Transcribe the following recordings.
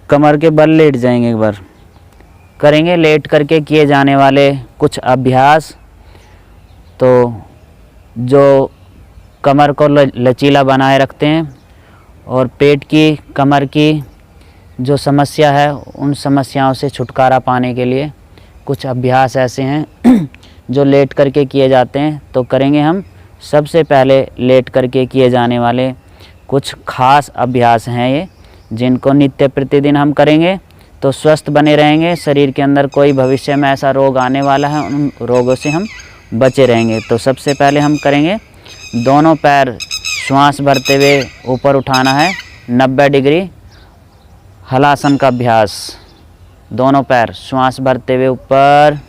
कमर के बल लेट जाएंगे। एक बार करेंगे लेट करके किए जाने वाले कुछ अभ्यास। तो जो कमर को लचीला बनाए रखते हैं और पेट की, कमर की जो समस्या है उन समस्याओं से छुटकारा पाने के लिए कुछ अभ्यास ऐसे हैं जो लेट करके किए जाते हैं। तो करेंगे हम सबसे पहले लेट करके किए जाने वाले कुछ खास अभ्यास हैं ये, जिनको नित्य प्रतिदिन हम करेंगे तो स्वस्थ बने रहेंगे। शरीर के अंदर कोई भविष्य में ऐसा रोग आने वाला है, उन रोगों से हम बचे रहेंगे। तो सबसे पहले हम करेंगे दोनों पैर श्वास भरते हुए ऊपर उठाना है 90 डिग्री हलासन का अभ्यास। दोनों पैर श्वास भरते हुए ऊपर,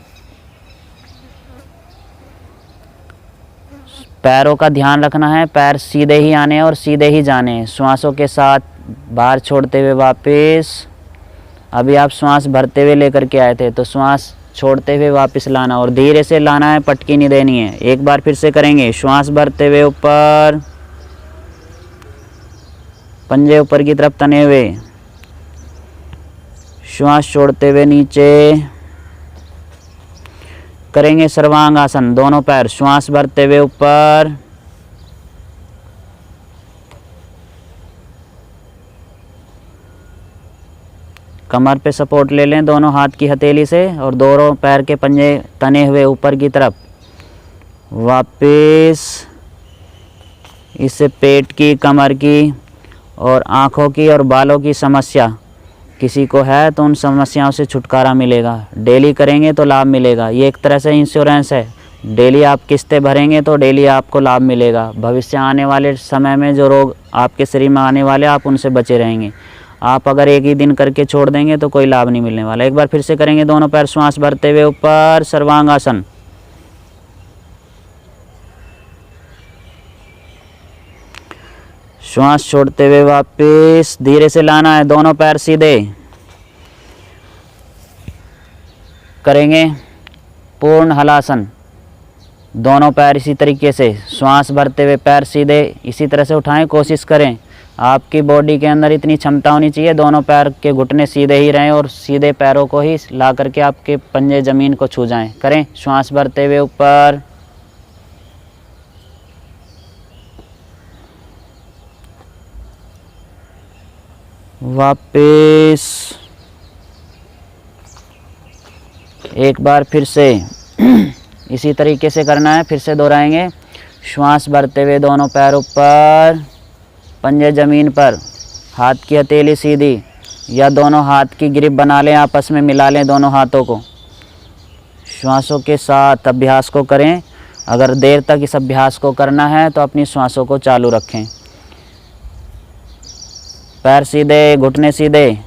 पैरों का ध्यान रखना है, पैर सीधे ही आने हैं और सीधे ही जाने हैं। श्वासों के साथ बाहर छोड़ते हुए वापस। अभी आप श्वास भरते हुए लेकर के आए थे तो श्वास छोड़ते हुए वापस लाना और धीरे से लाना है, पटकी नहीं देनी है। एक बार फिर से करेंगे, श्वास भरते हुए ऊपर, पंजे ऊपर की तरफ तने हुए, श्वास छोड़ते हुए नीचे। करेंगे सर्वांग आसन, दोनों पैर श्वास भरते हुए ऊपर, कमर पे सपोर्ट ले लें दोनों हाथ की हथेली से और दोनों पैर के पंजे तने हुए ऊपर की तरफ। वापस इससे पेट की, कमर की और आँखों की और बालों की समस्या किसी को है तो उन समस्याओं से छुटकारा मिलेगा। डेली करेंगे तो लाभ मिलेगा। ये एक तरह से इंश्योरेंस है। डेली आप किस्तें भरेंगे तो डेली आपको लाभ मिलेगा। भविष्य आने वाले समय में जो रोग आपके शरीर में आने वाले आप उनसे बचे रहेंगे। आप अगर एक ही दिन करके छोड़ देंगे तो कोई लाभ नहीं मिलने वाला। एक बार फिर से करेंगे, दोनों पैर श्वास भरते हुए ऊपर, सर्वांगासन। श्वास छोड़ते हुए वापस, धीरे से लाना है, दोनों पैर सीधे। करेंगे पूर्ण हलासन, दोनों पैर इसी तरीके से श्वास भरते हुए पैर सीधे इसी तरह से उठाएं। कोशिश करें, आपकी बॉडी के अंदर इतनी क्षमता होनी चाहिए दोनों पैर के घुटने सीधे ही रहें और सीधे पैरों को ही ला करके आपके पंजे ज़मीन को छू जाएं। करें, श्वास भरते हुए ऊपर, वापस। एक बार फिर से इसी तरीके से करना है, फिर से दोहराएंगे। श्वास भरते हुए दोनों पैर ऊपर, पंजे ज़मीन पर, हाथ की हथेली सीधी या दोनों हाथ की ग्रिप बना लें, आपस में मिला लें दोनों हाथों को। श्वासों के साथ अभ्यास को करें। अगर देर तक इस अभ्यास को करना है तो अपनी श्वासों को चालू रखें। पैर सीधे, घुटने सीधे।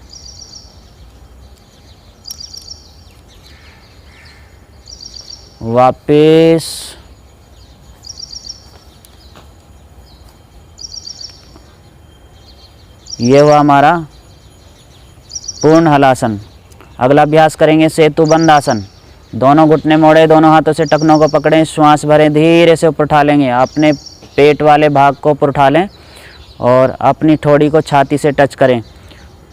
वापस। ये हुआ हमारा पूर्ण हलासन। अगला अभ्यास करेंगे सेतुबंध आसन। दोनों घुटने मोड़े, दोनों हाथों से टखनों को पकड़ें, श्वास भरें, धीरे से ऊपर उठा लेंगे। अपने पेट वाले भाग को ऊपर उठा लें और अपनी ठोड़ी को छाती से टच करें।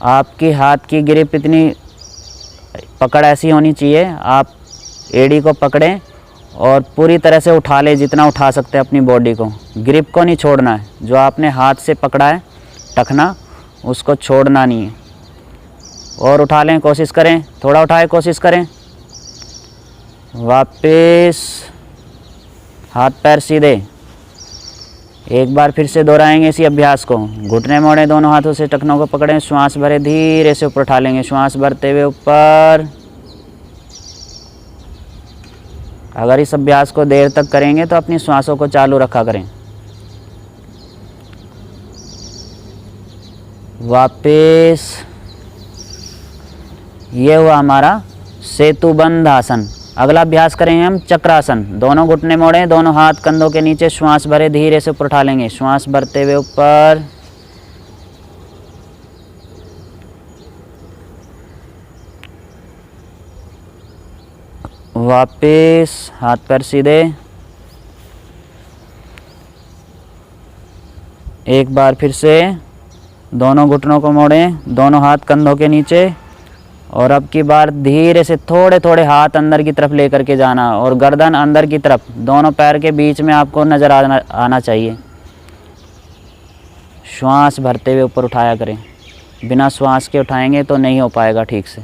आपकी हाथ की ग्रिप इतनी पकड़ ऐसी होनी चाहिए, आप एड़ी को पकड़ें और पूरी तरह से उठा लें, जितना उठा सकते हैं अपनी बॉडी को। ग्रिप को नहीं छोड़ना है, जो आपने हाथ से पकड़ा है टखना उसको छोड़ना नहीं है। और उठा लें, कोशिश करें, थोड़ा उठाए, कोशिश करें। वापस, हाथ पैर सीधे। एक बार फिर से दोहराएंगे इसी अभ्यास को। घुटने मोड़ें, दोनों हाथों से टखनों को पकड़ें, श्वास भरे, धीरे से ऊपर उठा लेंगे। श्वास भरते हुए ऊपर। अगर इस अभ्यास को देर तक करेंगे तो अपनी श्वासों को चालू रखा करें। वापस। ये हुआ हमारा सेतुबंध आसन। अगला अभ्यास करेंगे हम चक्रासन। दोनों घुटने मोड़ें, दोनों हाथ कंधों के नीचे, श्वास भरे, धीरे से ऊपर उठा लेंगे। श्वास भरते हुए ऊपर। वापस, हाथ पैर सीधे। एक बार फिर से दोनों घुटनों को मोड़ें, दोनों हाथ कंधों के नीचे, और अब की बार धीरे से थोड़े थोड़े हाथ अंदर की तरफ लेकर के जाना और गर्दन अंदर की तरफ, दोनों पैर के बीच में आपको नज़र आना चाहिए। श्वास भरते हुए ऊपर उठाया करें, बिना श्वास के उठाएंगे तो नहीं हो पाएगा ठीक से।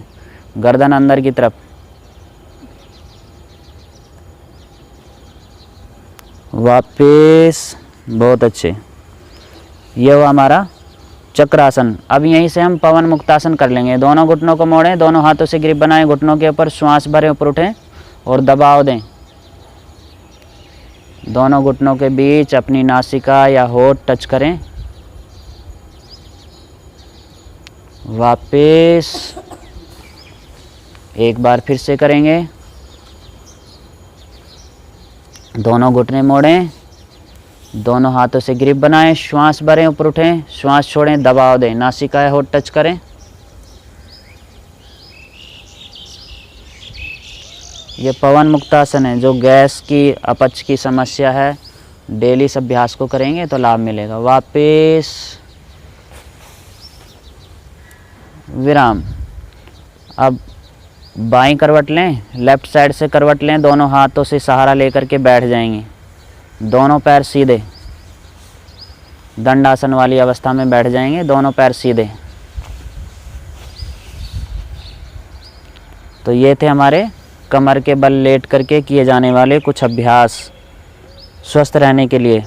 गर्दन अंदर की तरफ, वापस, बहुत अच्छे। ये हुआ हमारा चक्रासन। अब यहीं से हम पवन मुक्तासन कर लेंगे। दोनों घुटनों को मोड़ें, दोनों हाथों से ग्रिप बनाएं घुटनों के ऊपर, श्वास भरें, ऊपर उठें और दबाव दें। दोनों घुटनों के बीच अपनी नासिका या होठ टच करें। वापस एक बार फिर से करेंगे। दोनों घुटने मोड़ें, दोनों हाथों से ग्रिप बनाएं, श्वास भरें, ऊपर उठें, श्वास छोड़ें, दबाव दें, नासिका या होठ टच करें। ये पवन मुक्तासन है। जो गैस की, अपच की समस्या है, डेली इस अभ्यास को करेंगे तो लाभ मिलेगा। वापस विराम। अब बाईं करवट लें, लेफ़्ट साइड से करवट लें, दोनों हाथों से सहारा लेकर के बैठ जाएंगे। दोनों पैर सीधे, दंडासन वाली अवस्था में बैठ जाएंगे, दोनों पैर सीधे। तो ये थे हमारे कमर के बल लेट करके किए जाने वाले कुछ अभ्यास स्वस्थ रहने के लिए।